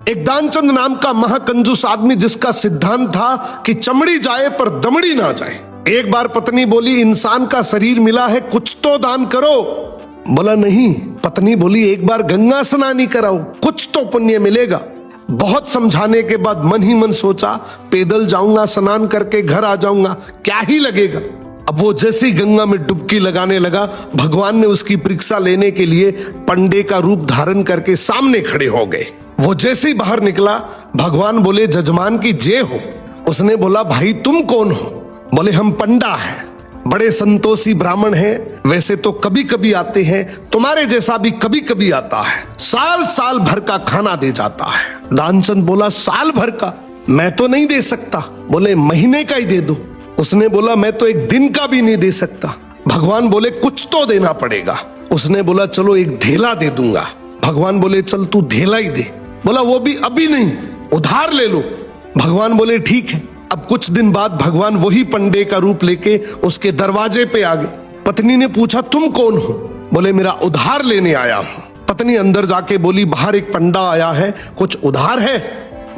एक दानचंद नाम का महाकंजूस आदमी जिसका सिद्धांत था कि चमड़ी जाए पर दमड़ी ना जाए। एक बार पत्नी बोली, इंसान का शरीर मिला है, कुछ तो दान करो। बोला नहीं। पत्नी बोली, एक बार गंगा स्नान ही कराओ, कुछ तो पुण्य मिलेगा। बहुत समझाने के बाद मन ही मन सोचा, पैदल जाऊंगा, स्नान करके घर आ जाऊंगा, क्या ही लगेगा। अब वो जैसे ही गंगा में डुबकी लगाने लगा, भगवान ने उसकी परीक्षा लेने के लिए पंडे का रूप धारण करके सामने खड़े हो गए। वो जैसे ही बाहर निकला, भगवान बोले, जजमान की जय हो। उसने बोला, भाई तुम कौन हो? बोले, हम पंडा हैं, बड़े संतोषी ब्राह्मण हैं, वैसे तो कभी कभी आते हैं, तुम्हारे जैसा भी कभी कभी आता है, साल साल भर का खाना दे जाता है। दानचंद बोला, साल भर का? मैं तो नहीं दे सकता। बोले, महीने का ही दे दो। उसने बोला, मैं तो एक दिन का भी नहीं दे सकता। भगवान बोले, कुछ तो देना पड़ेगा। उसने बोला, चलो एक धेला दे दूंगा। भगवान बोले, चल तू धेला ही दे। बोला, वो भी अभी नहीं, उधार ले लो। भगवान बोले, ठीक है। अब कुछ दिन बाद भगवान वही पंडे का रूप लेके उसके दरवाजे पे आ गए। पत्नी ने पूछा, तुम कौन हो? बोले, मेरा उधार लेने आया हूं। पत्नी अंदर जाके बोली, बाहर एक पंडा आया है, कुछ उधार है?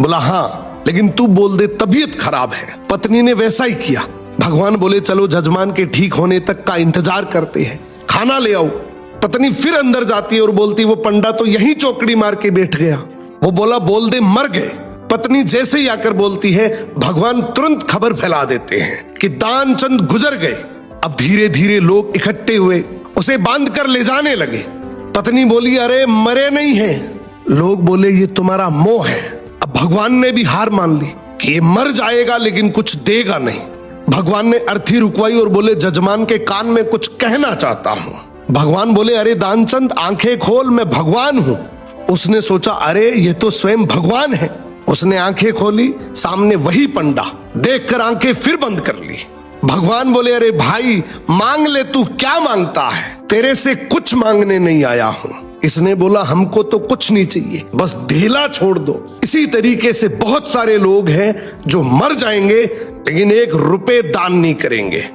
बोला, हाँ, लेकिन तू बोल दे तबीयत खराब है। पत्नी ने वैसा ही किया। भगवान बोले, चलो जजमान के ठीक होने तक का इंतजार करते हैं, खाना ले आओ। पत्नी फिर अंदर जाती है और बोलती, वो पंडा तो यही चौकड़ी मार के बैठ गया। वो बोला, बोल दे मर गए। पत्नी जैसे ही आकर बोलती है, भगवान तुरंत खबर फैला देते हैं कि दानचंद गुजर गए। अब धीरे धीरे लोग इकट्ठे हुए, उसे बांध कर ले जाने लगे। पत्नी बोली, अरे मरे नहीं है। लोग बोले, ये तुम्हारा मोह है। अब भगवान ने भी हार मान ली कि ये मर जाएगा लेकिन कुछ देगा नहीं। भगवान ने अर्थी रुकवाई और बोले, जजमान के कान में कुछ कहना चाहता हूं। भगवान बोले, अरे दानचंद आंखें खोल, मैं भगवान हूं। उसने सोचा, अरे ये तो स्वयं भगवान है। उसने आंखें खोली, सामने वही पंडा। देखकर आंखें फिर बंद कर ली। भगवान बोले, अरे भाई मांग ले, तू क्या मांगता है? तेरे से कुछ मांगने नहीं आया हूं। इसने बोला, हमको तो कुछ नहीं चाहिए, बस धेला छोड़ दो। इसी तरीके से बहुत सारे लोग हैं जो मर जाएंगे लेकिन 1 रुपए दान नहीं करेंगे।